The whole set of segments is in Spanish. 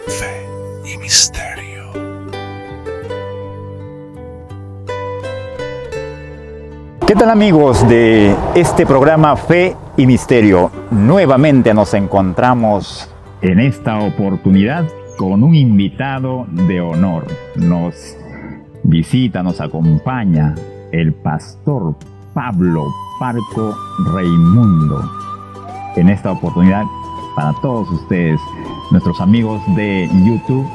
Fe y Misterio. ¿Qué tal, amigos de este programa Fe y Misterio? Nuevamente nos encontramos en esta oportunidad con un invitado de honor. Nos visita, nos acompaña el pastor Pablo Parco Raimundo. En esta oportunidad, para todos ustedes, nuestros amigos de YouTube,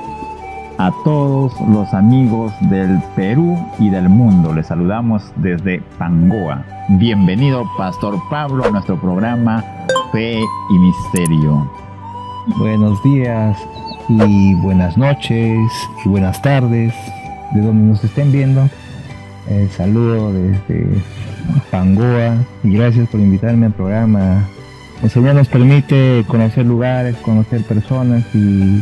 a todos los amigos del Perú y del mundo, les saludamos desde Pangoa. Bienvenido, Pastor Pablo, a nuestro programa Fe y Misterio. Buenos días y buenas noches y buenas tardes, de donde nos estén viendo. Saludo desde Pangoa y gracias por invitarme al programa. El Señor nos permite conocer lugares, conocer personas y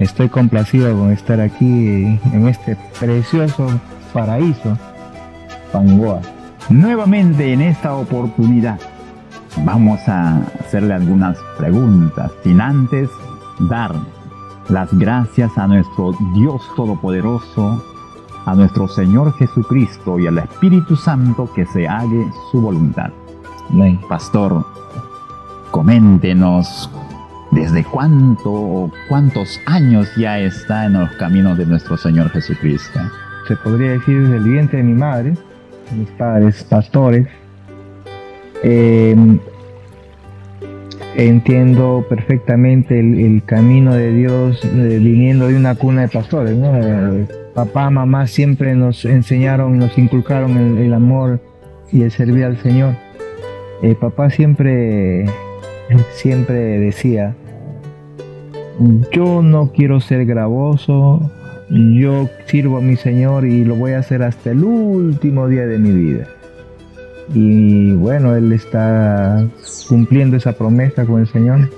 estoy complacido con estar aquí en este precioso paraíso, Pangoa. Nuevamente en esta oportunidad vamos a hacerle algunas preguntas, sin antes dar las gracias a nuestro Dios Todopoderoso, a nuestro Señor Jesucristo y al Espíritu Santo, que se haga su voluntad. Amén. Pastor, coméntenos desde cuántos años ya está en los caminos de nuestro Señor Jesucristo. Se podría decir desde el vientre de mi madre, mis padres pastores. Entiendo perfectamente el camino de Dios viniendo de una cuna de pastores, ¿no? Papá, mamá siempre nos enseñaron, nos inculcaron el amor y el servir al Señor. Papá siempre decía: yo no quiero ser gravoso, yo sirvo a mi Señor y lo voy a hacer hasta el último día de mi vida. Y bueno, Él está cumpliendo esa promesa con el Señor.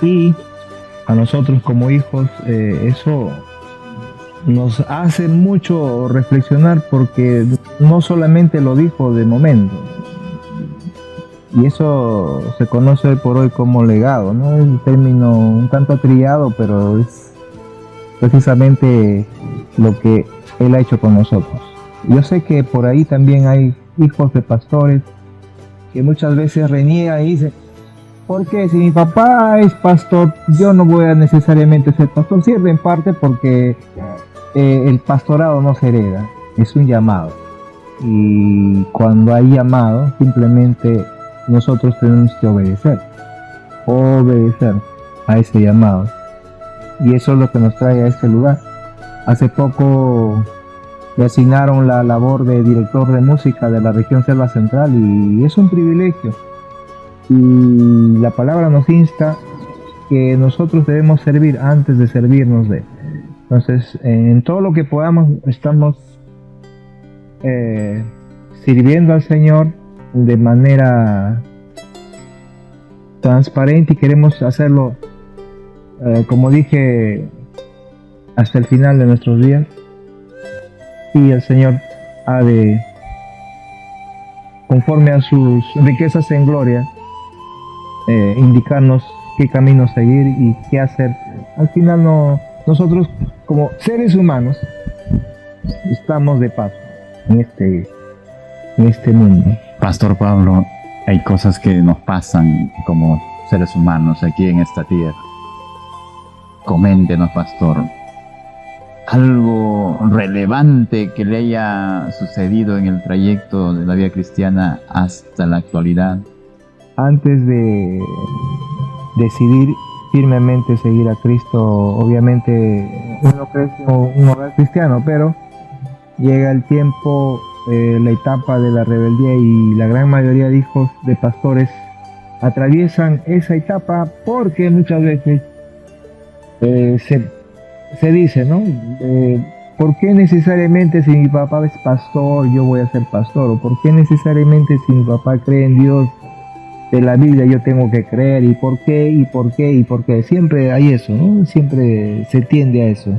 Y a nosotros como hijos, eso nos hace mucho reflexionar, porque no solamente lo dijo de momento, y eso se conoce hoy por hoy como legado, ¿no? Es un término un tanto trillado, pero es precisamente lo que Él ha hecho con nosotros. Yo sé que por ahí también hay hijos de pastores que muchas veces reniegan y dicen: ¿por qué? Si mi papá es pastor, yo no voy a necesariamente ser pastor. Sirve en parte porque el pastorado no se hereda, es un llamado. Y cuando hay llamado, simplemente nosotros tenemos que obedecer a ese llamado. Y eso es lo que nos trae a este lugar. Hace poco le asignaron la labor de director de música de la región Selva Central, y es un privilegio. Y la palabra nos insta que nosotros debemos servir antes de servirnos de Él. Entonces, en todo lo que podamos, estamos sirviendo al Señor de manera transparente, y queremos hacerlo, como dije, hasta el final de nuestros días. Y el Señor ha de, conforme a sus riquezas en gloria, indicarnos qué camino seguir y qué hacer. Al final nosotros como seres humanos estamos de paso en este mundo. Pastor Pablo, hay cosas que nos pasan como seres humanos aquí en esta tierra. Coméntenos, pastor, algo relevante que le haya sucedido en el trayecto de la vida cristiana hasta la actualidad. Antes de decidir firmemente seguir a Cristo, obviamente uno crece en un hogar cristiano, pero llega el tiempo, la etapa de la rebeldía, y la gran mayoría de hijos de pastores atraviesan esa etapa porque muchas veces se dice, ¿no? ¿Por qué necesariamente si mi papá es pastor yo voy a ser pastor? ¿O por qué necesariamente si mi papá cree en Dios de la Biblia yo tengo que creer? ¿Y por qué? ¿Y por qué? ¿Y por qué? Siempre hay eso, ¿no? Siempre se tiende a eso.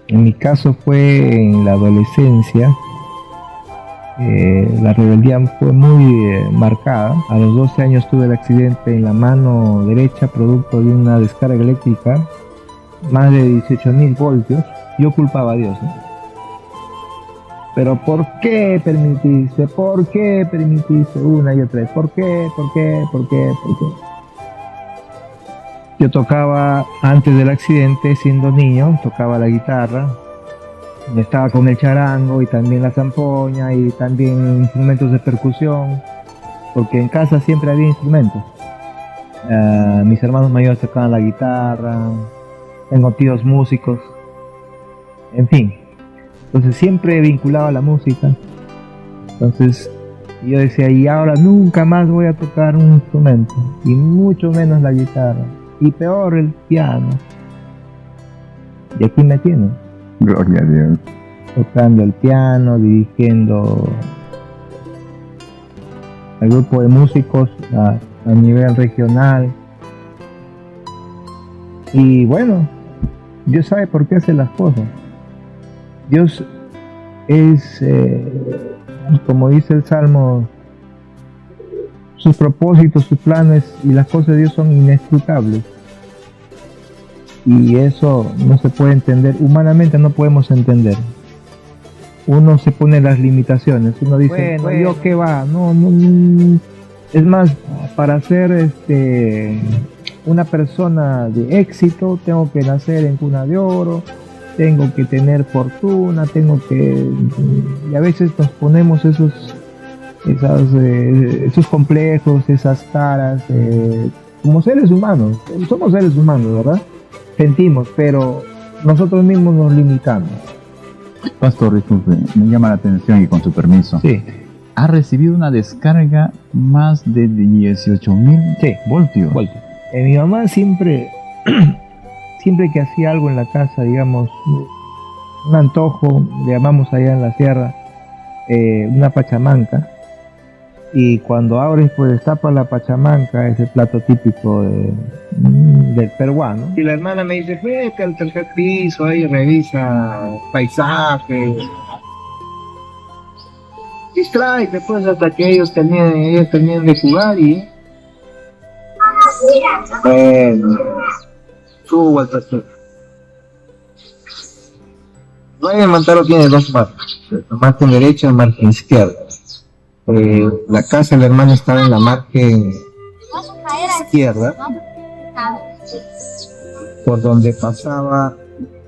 En mi caso fue en la adolescencia. La rebeldía fue muy marcada. A los 12 años tuve el accidente en la mano derecha producto de una descarga eléctrica, más de 18.000 voltios. Yo culpaba a Dios, ¿no? Pero ¿por qué permitiste? ¿Por qué permitiste? Una y otra vez. ¿Por qué? ¿Por qué? ¿Por qué? ¿Por qué? Yo tocaba antes del accidente, siendo niño, tocaba la guitarra. Estaba con el charango y también la zampoña y también instrumentos de percusión, porque en casa siempre había instrumentos. Mis hermanos mayores tocaban la guitarra, tengo tíos músicos, en fin. Entonces siempre vinculaba la música. Entonces yo decía, y ahora nunca más voy a tocar un instrumento, y mucho menos la guitarra, y peor el piano. Y aquí me tienen. Gloria a Dios. Tocando el piano, dirigiendo al grupo de músicos a nivel regional. Y bueno, Dios sabe por qué hace las cosas. Dios es, como dice el Salmo, sus propósitos, sus planes y las cosas de Dios son inescrutables. Y eso no se puede entender, humanamente no podemos entender. Uno se pone las limitaciones, uno dice, bueno, ¿yo qué va? No. Es más, para ser una persona de éxito, tengo que nacer en cuna de oro, tengo que tener fortuna, y a veces nos ponemos esos complejos, esas taras, como seres humanos. Somos seres humanos, ¿verdad? Sentimos, pero nosotros mismos nos limitamos. Pastor, disculpe, me llama la atención y con su permiso. Sí. Ha recibido una descarga más de 18.000 Sí. voltios. Mi mamá siempre que hacía algo en la casa, digamos, un antojo, le llamamos allá en la sierra, una pachamanca, y cuando abres, pues destapa la pachamanca, ese plato típico del peruano. Y la hermana me dice, vete al tercer piso, ahí revisa paisajes, distráete pues hasta que ellos tenían de jugar y... Bueno, subo al tercer. Valle Mantaro tiene dos marcas, la margen derecha y la margen izquierda. La casa de la hermana estaba en la margen izquierda, por donde pasaba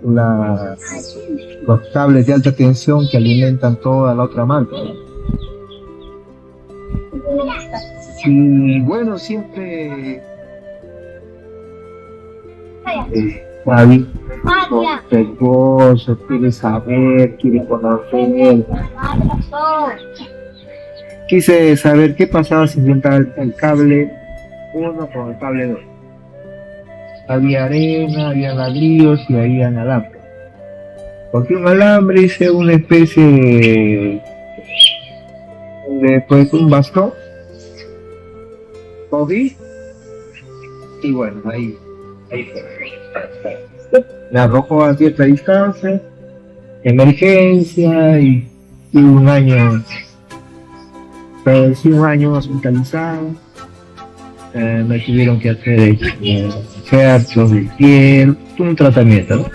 los cables de alta tensión que alimentan toda la otra margen. Y bueno, siempre David respetuoso, quiere saber, quiere conocer. Quise saber qué pasaba si juntaba el cable 1 con el cable 2. Había arena, había ladrillos y había alambre. Porque un alambre hice una especie de pues, un bastón. Cogí y bueno, ahí fue. Me arrojó a cierta distancia, emergencia y un año hospitalizado. Me tuvieron que hacer injertos de piel, un tratamiento, ¿no?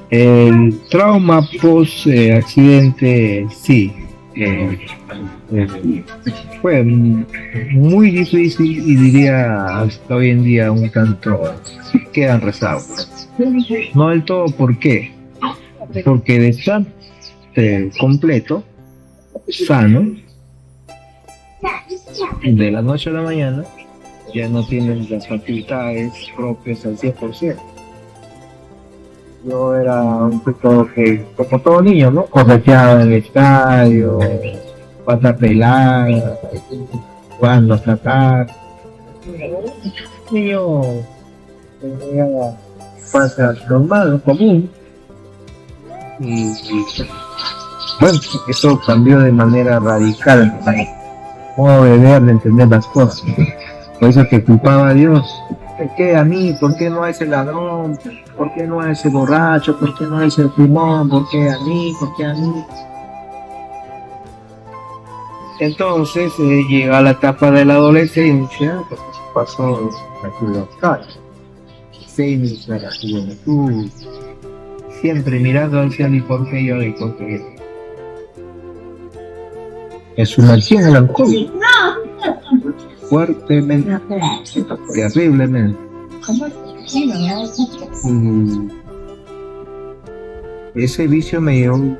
El trauma post accidente sí, fue muy difícil y diría hasta hoy en día un tanto quedan rezagos. No del todo, ¿por qué? Porque de estar completo, sano, de la noche a la mañana ya no tienen las facultades propias al 100%. Yo era un poco que, como todo niño, ¿no? Correteaba en el estadio, pata pelada, jugando a sacar. Niño tenía pasa normal, común. Y bueno, eso cambió de manera radical. Modo de ver, de entender las cosas. Por eso que culpaba a Dios. ¿Por qué a mí? ¿Por qué no a ese ladrón? ¿Por qué no a ese borracho? ¿Por qué no a ese fumón? ¿Por qué a mí? ¿Por qué a mí? Entonces llega la etapa de la adolescencia, pues pasó la juventud, se inicia la juventud, siempre mirando al cielo y por qué yo y por qué yo. Es una acción melancólica, fuertemente, terriblemente. Ese vicio me llevó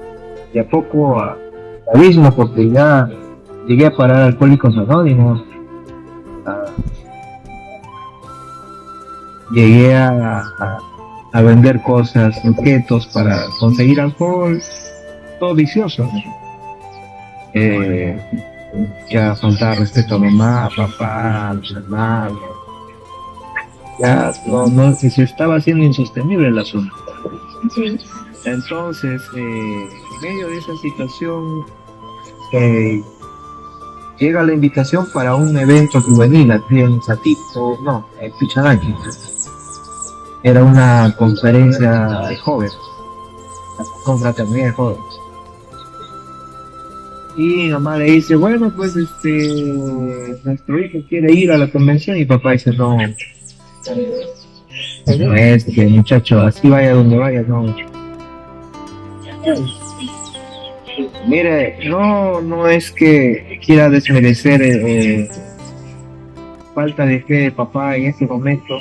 de a poco a abismo, porque ya llegué a parar Alcohólicos Anónimos, llegué a vender cosas, objetos para conseguir alcohol, todo vicioso. Ya faltaba respeto a mamá, a papá, a los hermanos. Ya no, se estaba haciendo insostenible el asunto. Entonces, en medio de esa situación, llega la invitación para un evento juvenil aquí en Satipo, no, en Pichanaki. Era una conferencia de jóvenes, con fraternidad de jóvenes. Y mi mamá le dice, bueno, pues nuestro hijo quiere ir a la convención, y papá dice, no, que muchacho, así vaya donde vaya, no. Mire, no es que quiera desmerecer falta de fe de papá en ese momento,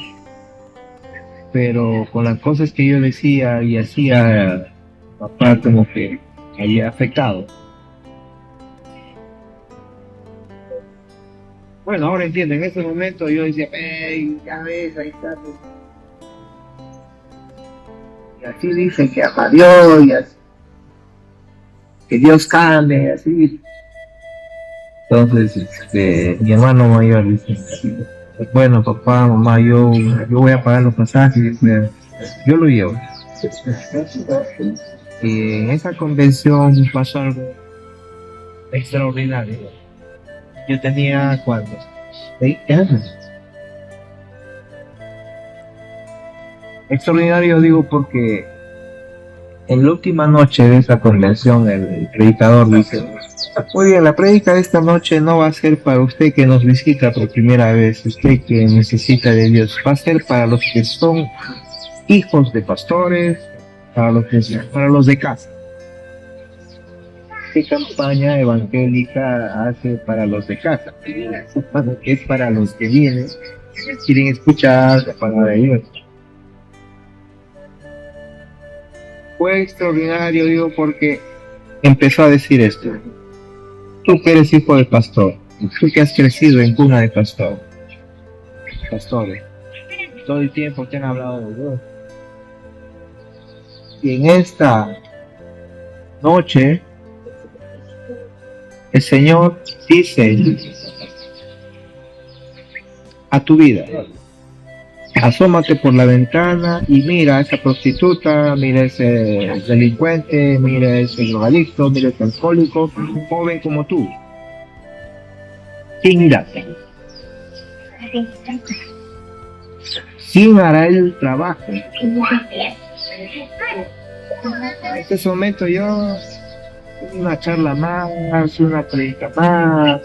pero con las cosas que yo decía y hacía, papá como que había afectado. Bueno, ahora entiendo, en ese momento yo decía, ya ves, ahí está. Y así dice que ama a Dios, y así, que Dios cambie, así. Entonces, mi hermano mayor dice, bueno, papá, mamá, yo voy a pagar los pasajes, yo lo llevo. Y en esa convención pasó algo extraordinario. Yo tenía, ¿cuántos? 20 años. Extraordinario digo porque en la última noche de esa convención el predicador dice, muy bien, la prédica de esta noche no va a ser para usted que nos visita por primera vez, usted que necesita de Dios, va a ser para los que son hijos de pastores, para los de casa. ¿Qué campaña evangélica hace para los de casa? Es para los que vienen, quieren escuchar la palabra de Dios. Fue extraordinario, digo, porque empezó a decir esto. Tú que eres hijo de pastor, tú que has crecido en cuna de pastores, todo el tiempo te han hablado de Dios. Y en esta noche, el Señor dice a tu vida, asómate por la ventana y mira a esa prostituta, mira a ese delincuente, mira a ese drogadicto, mira a ese alcohólico, un joven como tú. ¿Quién irá? ¿Quién hará el trabajo? En este momento yo, una charla más, una predica más,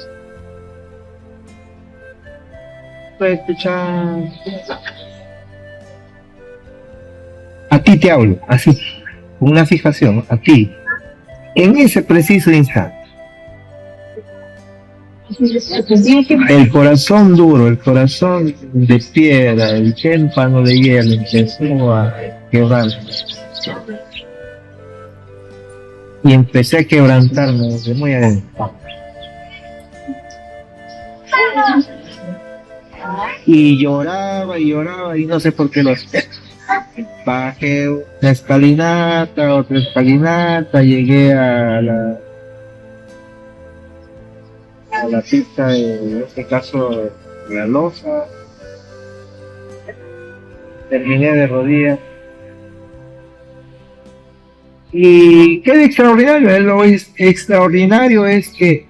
estoy escuchando. A ti te hablo, así, con una fijación, a ti, en ese preciso instante. El corazón duro, el corazón de piedra, el témpano de hielo empezó a quebrar. Y empecé a quebrantarme desde muy adentro. Y lloraba y no sé por qué lo hacía. Bajé una escalinata, otra escalinata, llegué a la pista en este caso de la losa. Terminé de rodillas. Y qué extraordinario, lo extraordinario es que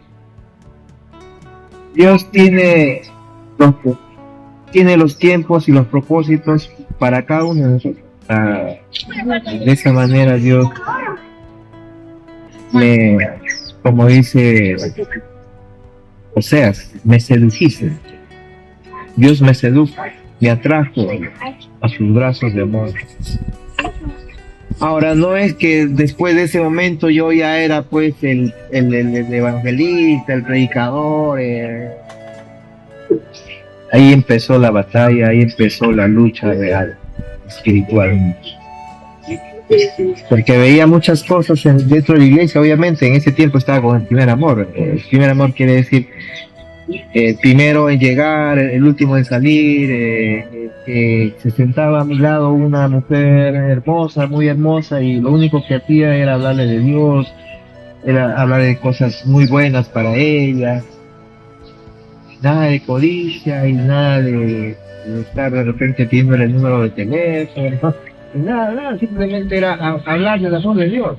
Dios tiene los tiempos y los propósitos para cada uno de nosotros. De esa manera Dios como dice O sea, me sedujiste. Dios me sedujo, me atrajo a sus brazos de amor. Ahora, no es que después de ese momento yo ya era pues el evangelista, el predicador. Ahí empezó la batalla, ahí empezó la lucha real, espiritual. Porque veía muchas cosas dentro de la iglesia, obviamente en ese tiempo estaba con el primer amor. El primer amor quiere decir el primero en llegar, el último en salir, se sentaba a mi lado una mujer hermosa, muy hermosa, y lo único que hacía era hablarle de Dios, era hablar de cosas muy buenas para ella, nada de codicia y nada de estar de repente pidiéndole el número de teléfono, nada, simplemente era hablar del amor de Dios.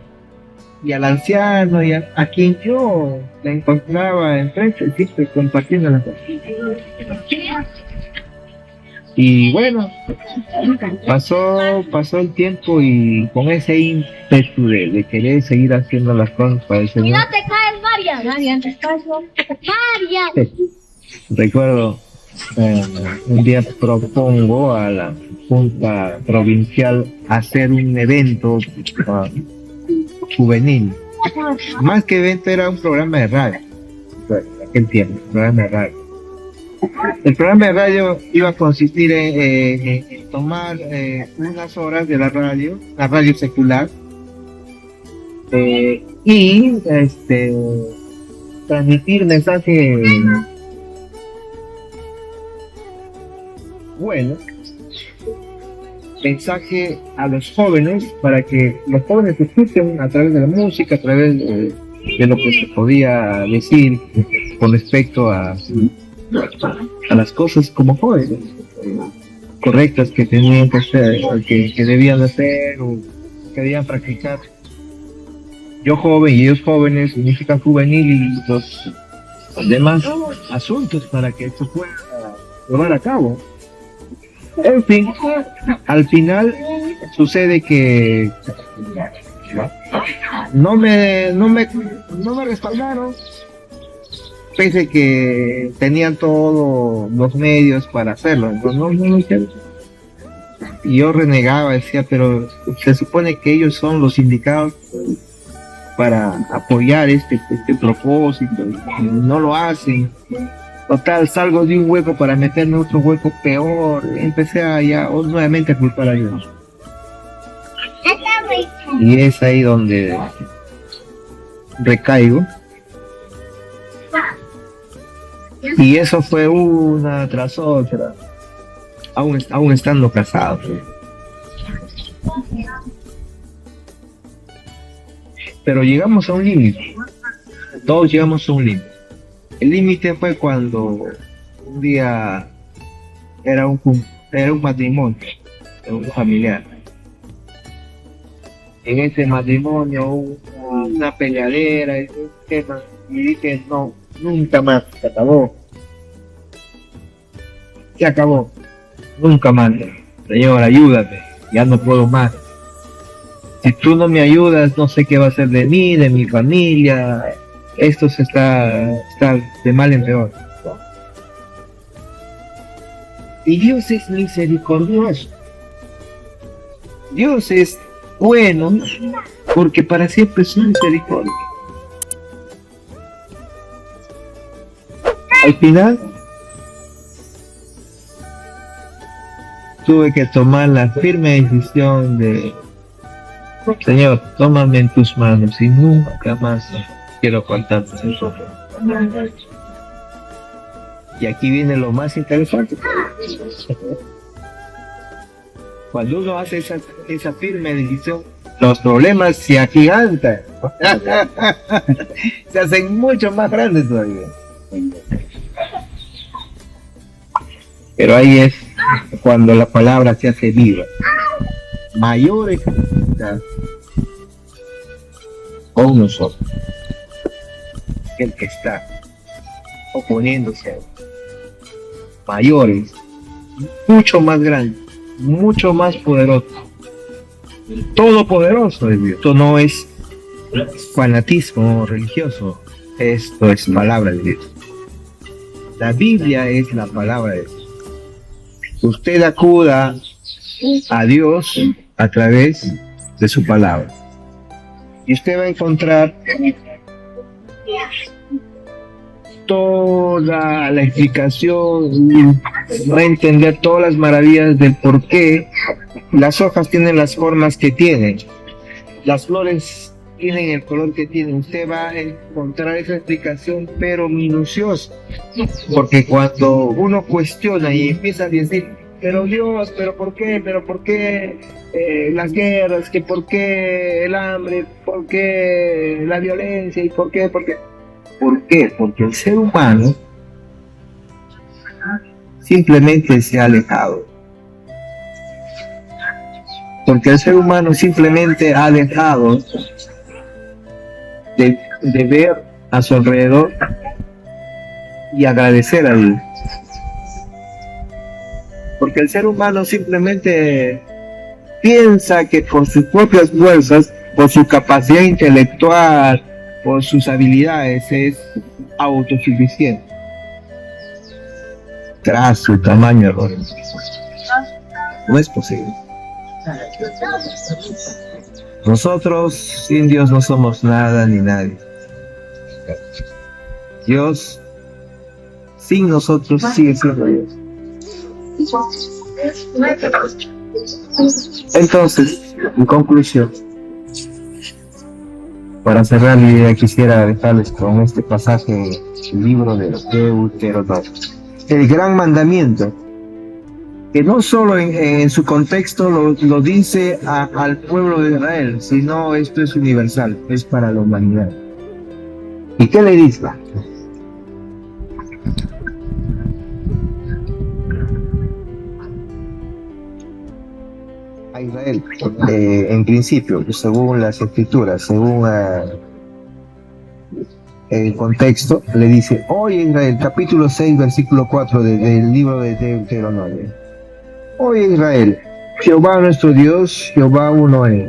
Y al anciano y a quien yo la encontraba enfrente, siempre compartiendo las cosas. Y bueno, pasó el tiempo, y con ese ímpetu de querer seguir haciendo las cosas para el Señor. ¡No te caes, Marian! ¡Marian! Recuerdo, un día propongo a la Junta Provincial hacer un evento juvenil. Más que evento, era un programa de radio. En aquel tiempo, un programa de radio. El programa de radio iba a consistir en tomar unas horas de la radio secular, y transmitir mensaje bueno, mensaje a los jóvenes, para que los jóvenes escuchen a través de la música, a través de lo que se podía decir con respecto a las cosas como jóvenes correctas que tenían que hacer, que debían hacer o que debían practicar. Yo joven y ellos jóvenes, música juvenil y los demás asuntos para que esto pueda llevar a cabo. En fin, al final sucede que no me respaldaron, pese que tenían todos los medios para hacerlo. Entonces no lo hicieron. Y yo renegaba, decía, pero se supone que ellos son los indicados para apoyar este propósito, y no lo hacen. Total, salgo de un hueco para meterme en otro hueco peor. Empecé nuevamente a culpar a Dios. Y es ahí donde recaigo. Y eso fue una tras otra, aún estando casado. Pero llegamos a un límite. Todos llegamos a un límite. El límite fue cuando un día era un matrimonio, un familiar. En ese matrimonio hubo una peleadera, un tema, y dije, no, nunca más, se acabó. Se acabó, nunca más. Señor, ayúdame, ya no puedo más. Si tú no me ayudas, no sé qué va a ser de mí, de mi familia. Esto se está de mal en peor. Y Dios es misericordioso. Dios es bueno, porque para siempre es su misericordia. Al final, tuve que tomar la firme decisión de: Señor, tómame en tus manos y nunca más quiero contarte eso. Y aquí viene lo más interesante. Cuando uno hace esa firme decisión, los problemas se agigantan. Se hacen mucho más grandes todavía. Pero ahí es cuando la palabra se hace viva. Mayores con nosotros que el que está oponiéndose a él. Mayores, mucho más grandes, mucho más poderosos, todopoderoso es Dios. Esto no es fanatismo religioso, esto es palabra de Dios. La Biblia es la palabra de Dios. Usted acuda a Dios a través de su palabra. Y usted va a encontrar toda la explicación, va a entender todas las maravillas del por qué las hojas tienen las formas que tienen, las flores tienen el color que tienen. Usted va a encontrar esa explicación, pero minuciosa, porque cuando uno cuestiona y empieza a decir, pero Dios, pero ¿por qué las guerras? ¿Que por qué el hambre? ¿Por qué la violencia? ¿Y por qué? ¿Por qué? ¿Por qué? Porque el ser humano simplemente se ha alejado. Porque el ser humano simplemente ha dejado de ver a su alrededor y agradecer a Dios. Porque el ser humano simplemente piensa que por sus propias fuerzas, por su capacidad intelectual, por sus habilidades, es autosuficiente. Tras su tamaño error. No es posible. Nosotros sin Dios no somos nada ni nadie. Dios sin nosotros sigue siendo Dios. Entonces, en conclusión, para cerrar mi idea, quisiera dejarles con este pasaje del libro de Deuteronomio. El gran mandamiento, que no solo en su contexto lo dice al pueblo de Israel, sino esto es universal, es para la humanidad. ¿Y qué le dice? A Israel, en principio, según las escrituras, según el contexto, le dice: oye Israel, capítulo 6, versículo 4 del libro de Deuteronomio. Oye Israel, Jehová nuestro Dios, Jehová uno es.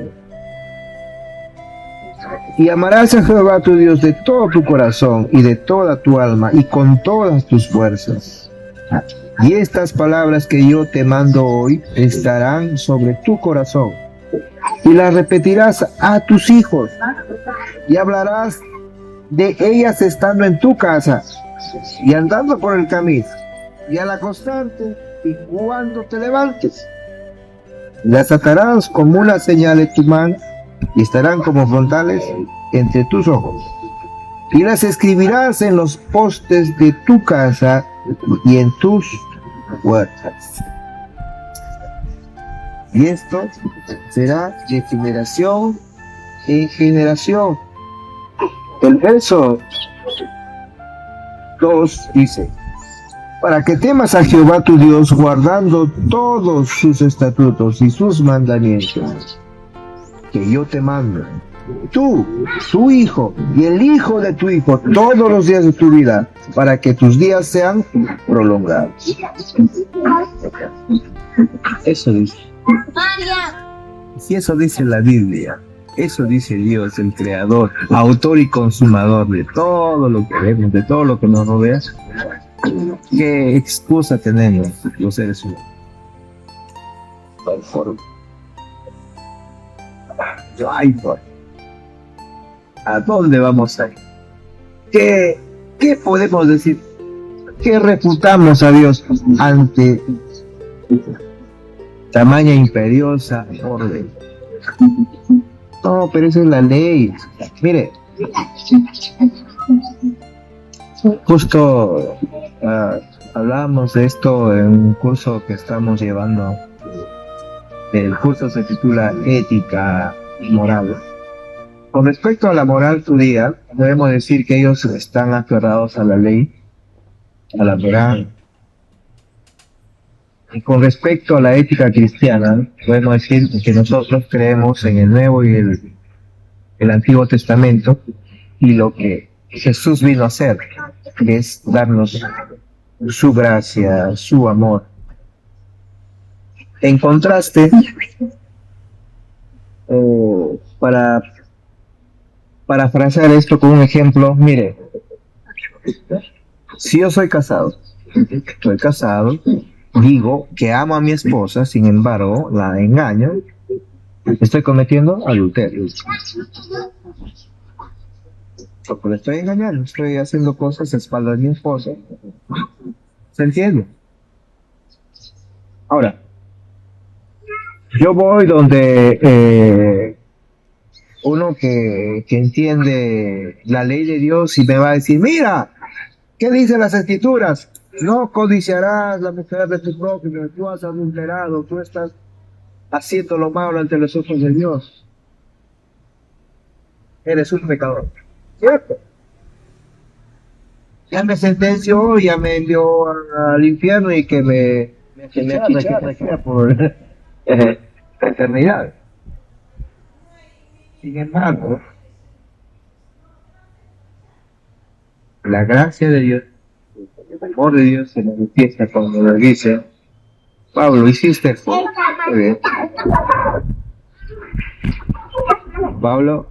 Y amarás a Jehová tu Dios de todo tu corazón y de toda tu alma y con todas tus fuerzas. Y estas palabras que yo te mando hoy estarán sobre tu corazón, y las repetirás a tus hijos, y hablarás de ellas estando en tu casa, y andando por el camino, y al acostarte, y cuando te levantes. Las atarás como una señal de tu mano, y estarán como frontales entre tus ojos. Y las escribirás en los postes de tu casa y en tus puertas. Y esto será de generación en generación. El verso 2 dice: para que temas a Jehová tu Dios, guardando todos sus estatutos y sus mandamientos que yo te mando, tú, tu hijo y el hijo de tu hijo, todos los días de tu vida, para que tus días sean prolongados. Eso dice. Si eso dice la Biblia, eso dice Dios, el creador, autor y consumador de todo lo que vemos, de todo lo que nos rodea, ¿qué excusa tenemos los seres humanos? ¿A dónde vamos a ir? ¿Qué podemos decir? ¿Qué refutamos a Dios ante tamaña imperiosa orden? No, pero esa es la ley. Mire, justo hablábamos de esto en un curso que estamos llevando. El curso se titula Ética Moral. Con respecto a la moral judía, podemos decir que ellos están aferrados a la ley, a la Torá. Y con respecto a la ética cristiana, podemos decir que nosotros creemos en el Nuevo y el Antiguo Testamento y lo que Jesús vino a hacer, que es darnos su gracia, su amor. En contraste, para parafrasear esto con un ejemplo, mire, Si yo soy casado, digo que amo a mi esposa, sin embargo, la engaño, estoy cometiendo adulterio. Porque le estoy engañando, estoy haciendo cosas a espaldas de mi esposa. ¿Se entiende? Ahora, yo voy donde uno que entiende la ley de Dios y me va a decir, mira, ¿qué dicen las escrituras? No codiciarás la mujer de tu prójimo, tú has adulterado, tú estás haciendo lo malo ante los ojos de Dios. Eres un pecador. ¿Cierto? Ya me sentenció, ya me envió al infierno y que me quiera por la eternidad. Sin embargo, la gracia de Dios, el amor de Dios se manifiesta cuando le dice, Pablo, hiciste esto. Muy bien. Pablo,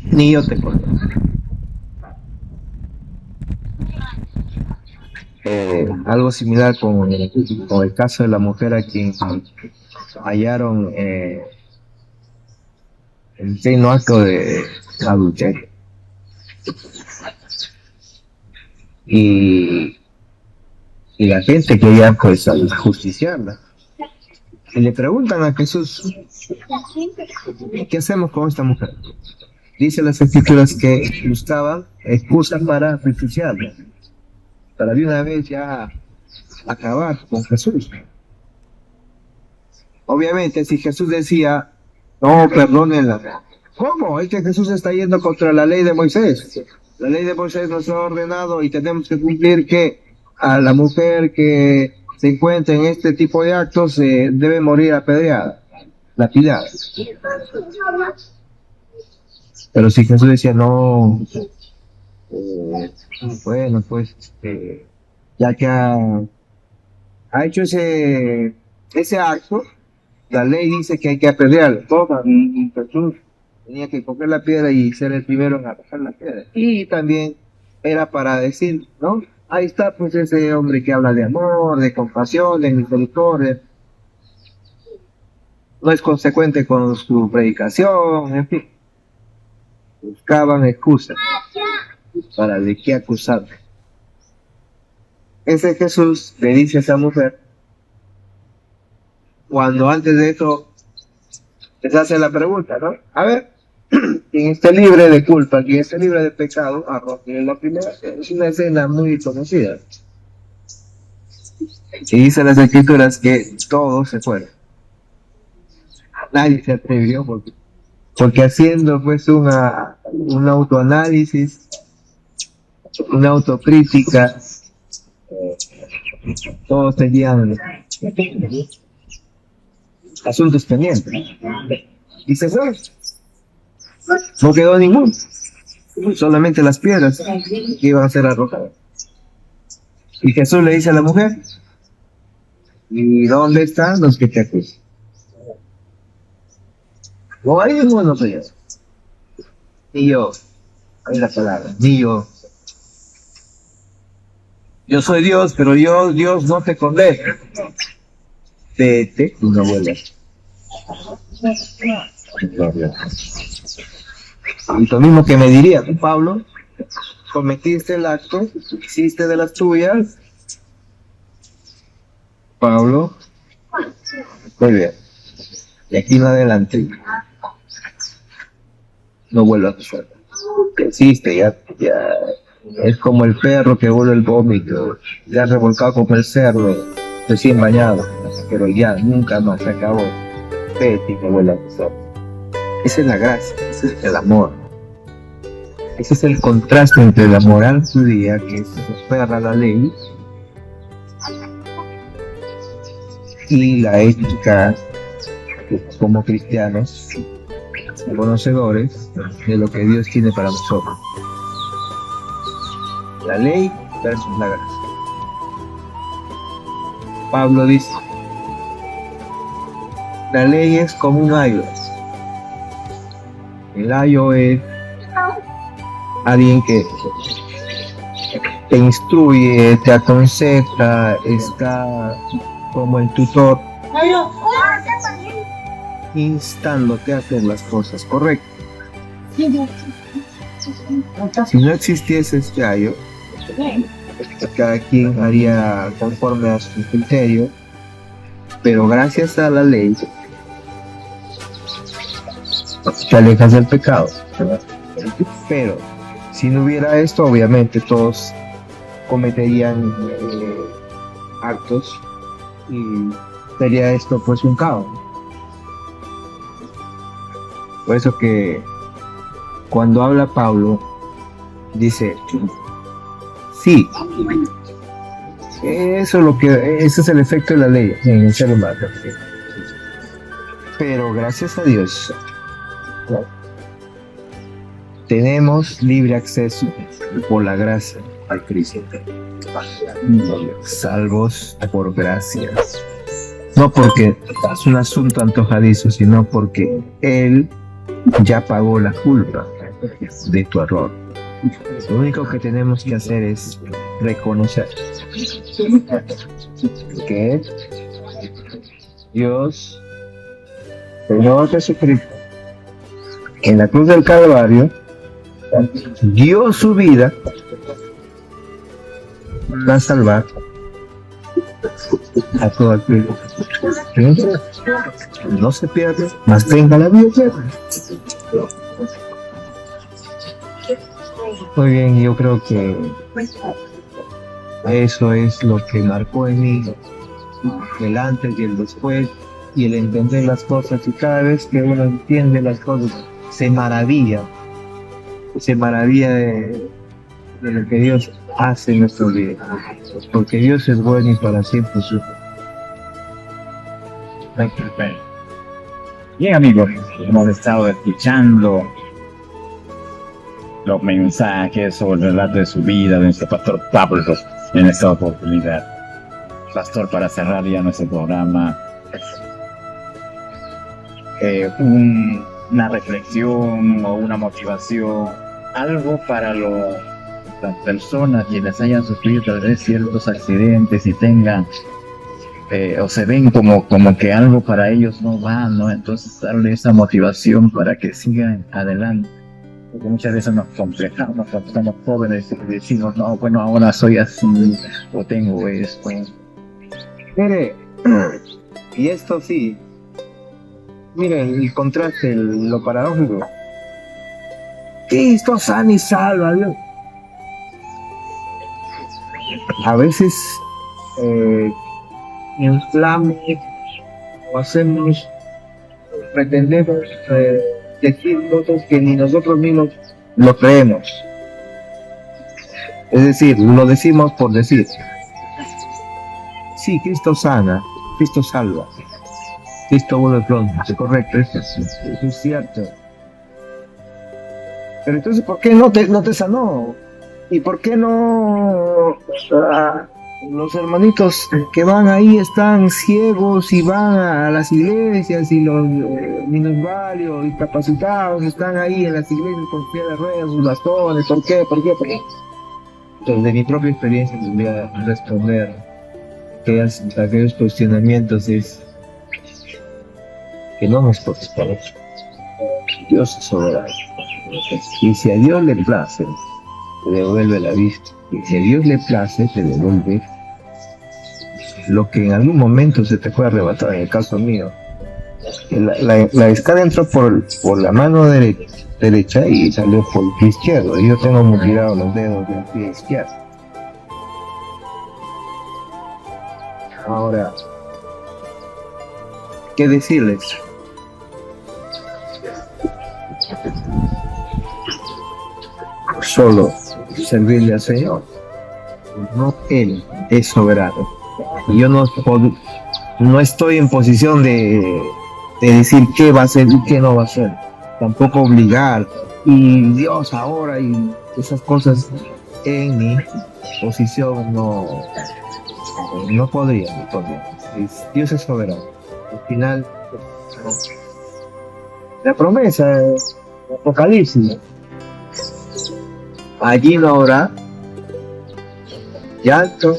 ni yo te conozco. Algo similar con el caso de la mujer a quien hallaron el pleno acto de adulterio. Y la gente quería pues justiciarla. Y le preguntan a Jesús, ¿qué hacemos con esta mujer? Dice las escrituras que buscaban excusas para justiciarla, para de una vez ya acabar con Jesús. Obviamente, si Jesús decía, no, perdónenla, ¿cómo? Es que Jesús está yendo contra la ley de Moisés. La ley de Moisés nos ha ordenado y tenemos que cumplir que a la mujer que se encuentra en este tipo de actos debe morir apedreada, lapidada. Pero si Jesús decía, no, bueno, pues, ya que ha hecho ese acto, la ley dice que hay que apedrearlo. Y Jesús tenía que coger la piedra y ser el primero en arrojar la piedra. Y también era para decir, ¿no? Ahí está pues ese hombre que habla de amor, de compasión, de misericordia. No es consecuente con su predicación, en fin. Buscaban excusas para de qué acusar. Ese Jesús le dice a esa mujer, cuando antes de eso les hace la pregunta, ¿no? A ver, quien esté libre de culpa, quien esté libre de pecado, arroje la primera. Es una escena muy conocida. Y dice las escrituras que todos se fueron. Nadie se atrevió porque haciendo pues un autoanálisis, una autocrítica, todos tenían asuntos pendientes. Y se fue. No quedó ninguno. Solamente las piedras que iban a ser arrojadas. Y Jesús le dice a la mujer, ¿y dónde están los que te acusan? No hay ninguno, Señor. Ni yo. Hay la palabra, ni yo. Yo soy Dios, pero Dios no te condena. Vete y no vuelvas. Y lo mismo que me diría, tú, Pablo, cometiste el acto, hiciste de las tuyas. Pablo, muy bien. De aquí en adelante, no vuelvas a hacerlo. Que hiciste, ya es como el perro que vuelve el vómito, ya revolcado como el cerdo, recién bañado, pero ya nunca más se acabó. Vete y no vuelvas a hacerlo. Esa es la gracia, ese es el amor. Ese es el contraste entre la moral judía, que es aferra a la ley, y la ética como cristianos, conocedores de lo que Dios tiene para nosotros. La ley versus la gracia. Pablo dice, la ley es como un ayo. El ayo es alguien que te instruye, te aconseja, está como el tutor instándote a hacer las cosas correctas. Si no existiese este ayo, cada quien haría conforme a su criterio, pero gracias a la ley te alejas del pecado. Pero si no hubiera esto, obviamente todos cometerían actos y sería esto pues un caos. Por eso que cuando habla Pablo dice sí, ese es el efecto de la ley en el ser humano, pero gracias a Dios tenemos libre acceso por la gracia al Cristo, salvos por gracia, no porque es un asunto antojadizo, sino porque Él ya pagó la culpa de tu error. Lo único que tenemos que hacer es reconocer que Dios, Señor Jesucristo, en la cruz del Calvario, dio su vida para salvar a todo aquel que no se pierde, mas tenga la vida eterna. Muy bien, yo creo que eso es lo que marcó en mí el antes y el después, y el entender las cosas, y cada vez que uno entiende las cosas se maravilla de lo que Dios hace en nuestro vida, porque Dios es bueno y para siempre su. Bien, amigos, hemos estado escuchando los mensajes sobre el relato de su vida de nuestro pastor Pablo en esta oportunidad. Pastor, para cerrar ya nuestro programa, una reflexión o una motivación, algo para las personas quienes hayan sufrido tal vez ciertos accidentes y tengan o se ven como que algo para ellos no va, ¿no? Entonces darle esa motivación para que sigan adelante. Porque muchas veces nos complejamos cuando estamos jóvenes y decimos, no, bueno, ahora soy así o tengo esto. Mire, y esto sí, miren el contraste, lo paradójico. Cristo sana y salva, Dios. A veces inflamos o pretendemos decir cosas que ni nosotros mismos lo creemos. Es decir, lo decimos por decir. Sí, Cristo sana, Cristo salva, Cristo vuelve pronto, es correcto, eso es cierto. Pero entonces, ¿por qué no te sanó? ¿Y por qué no los hermanitos que van ahí están ciegos y van a las iglesias, y los minusválidos, discapacitados están ahí en las iglesias con silla de ruedas, sus bastones? ¿Por qué? Entonces, de mi propia experiencia les voy a responder aquellos cuestionamientos es que no nos corresponde. Dios es soberano. Y si a Dios le place, te devuelve la vista. Y si a Dios le place, te devuelve lo que en algún momento se te fue arrebatado. En el caso mío, la escala entró por la mano derecha y salió por el pie izquierdo. Y yo tengo mutilados los dedos del pie izquierdo. Ahora, ¿qué decirles? Solo servirle al Señor. No, Él es soberano. Y yo no estoy en posición de decir qué va a hacer y qué no va a hacer. Tampoco obligar. Y Dios ahora y esas cosas en mi posición no podría. Dios es soberano. Al final, la promesa, Apocalipsis, allí no habrá llanto,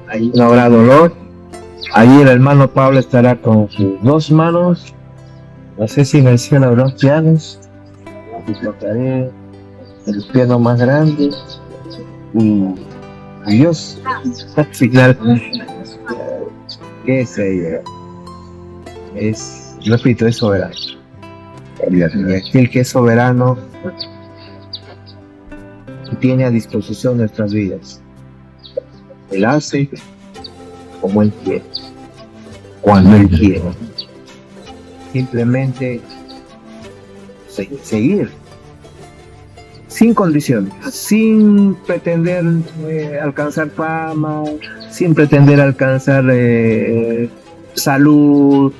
allí no habrá dolor. Allí el hermano Pablo estará con sus dos manos, no sé si en el cielo habrá pianos, y tocaré el piano más grande y Dios al final qué sé yo, es, repito, es soberano. Y aquel que es soberano tiene a disposición nuestras vidas. Él hace como Él quiere, cuando Él quiere. Simplemente seguir, sin condiciones, sin pretender alcanzar fama, sin pretender alcanzar salud,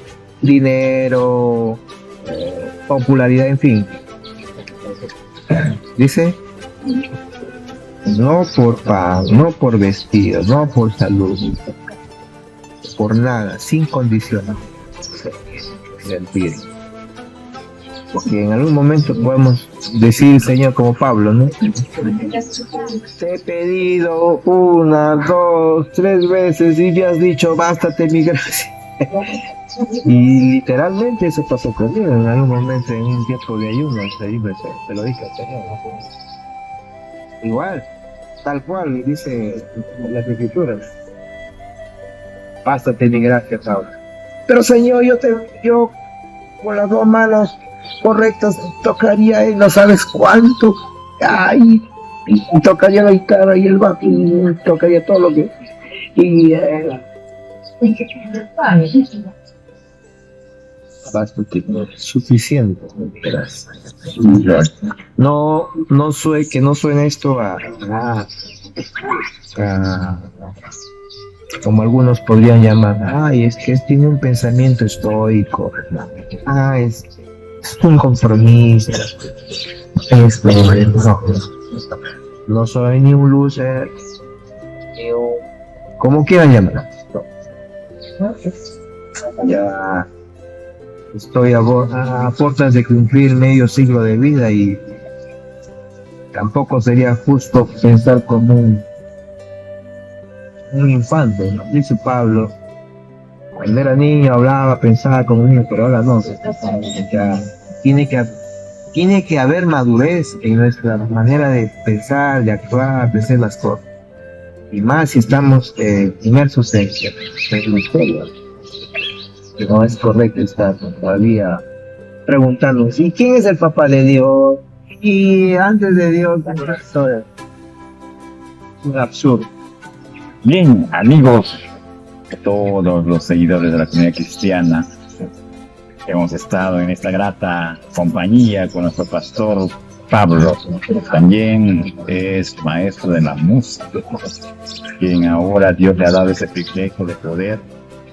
dinero, popularidad, en fin. Dice, no por pan, no por vestido, no por salud, por nada, sin condiciones. Sentir. Porque en algún momento podemos decir, Señor, como Pablo, ¿no? Te he pedido 1, 2, 3 veces y me has dicho, bástate mi gracia. Y literalmente eso pasó conmigo en algún momento, en un tiempo de ayuno, te lo dije al Señor. Igual, tal cual, dice las escrituras. Bástate mi gracia, Pablo. Pero Señor, yo con las 2 manos correctas tocaría no sabes cuánto. Ay, y tocaría la guitarra y el bajo, y tocaría todo lo que. Bastante suficiente. No suene esto a como algunos podrían llamar, ay, es que tiene un pensamiento estoico, es un compromiso, no soy ni un loser, ni un, como quieran llamar. Ya estoy a puertas de cumplir medio siglo de vida y tampoco sería justo pensar como un infante, ¿no? Dice Pablo, cuando era niño hablaba, pensaba como un niño, pero ahora no. Ya tiene que haber madurez en nuestra manera de pensar, de actuar, de hacer las cosas. Y más si estamos inmersos en el misterio. Que no es correcto estar todavía preguntándonos, ¿y quién es el papá de Dios? Y antes de Dios, esto es un absurdo. Bien, amigos, todos los seguidores de la comunidad cristiana, hemos estado en esta grata compañía con nuestro pastor Pablo, también es maestro de la música, quien ahora Dios le ha dado ese privilegio de poder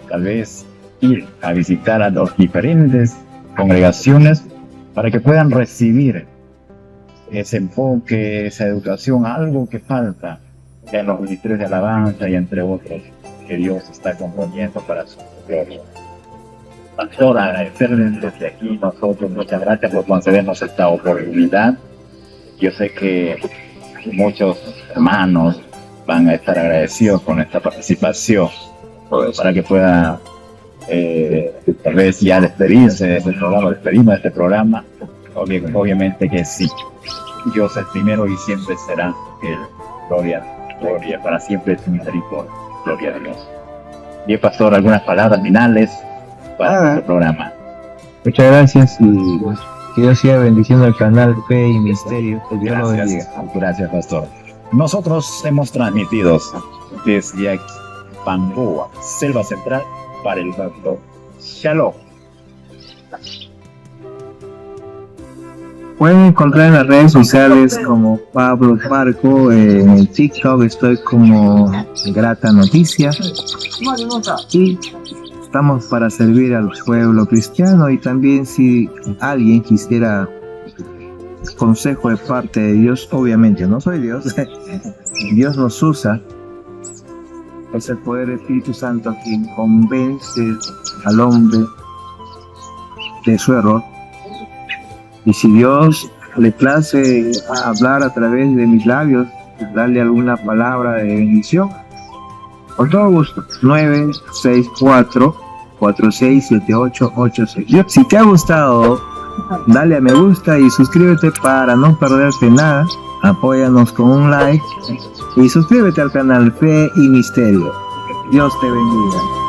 tal vez ir a visitar a las diferentes congregaciones para que puedan recibir ese enfoque, esa educación, algo que falta en los ministerios de alabanza y entre otros que Dios está componiendo para su gloria. Pastor, agradecerles desde aquí nosotros, muchas gracias por concedernos esta oportunidad. Yo sé que muchos hermanos van a estar agradecidos con esta participación para que pueda tal vez ya despedirse de este programa, despedirme de este programa. Obviamente que sí, Dios es primero y siempre será el gloria, para siempre es su misericordia, gloria a Dios. Bien, pastor, algunas palabras finales para este programa. Muchas gracias y que Dios siga bendiciendo el canal Fe y Misterio. Que Dios lo bendiga. Gracias, pastor. Nosotros hemos transmitido desde aquí, Pamboa, Selva Central, para el mundo. Shalom. Pueden encontrar en las redes sociales como Pablo Barco, en el TikTok estoy como Grata Noticia y estamos para servir al pueblo cristiano. Y también si alguien quisiera consejo de parte de Dios, obviamente no soy Dios, Dios nos usa, es el poder del Espíritu Santo quien convence al hombre de su error. Y si Dios le place hablar a través de mis labios, darle alguna palabra de bendición, con todo gusto. 964-467886. Si te ha gustado, dale a me gusta y suscríbete para no perderte nada. Apóyanos con un like y suscríbete al canal Fe y Misterio. Dios te bendiga.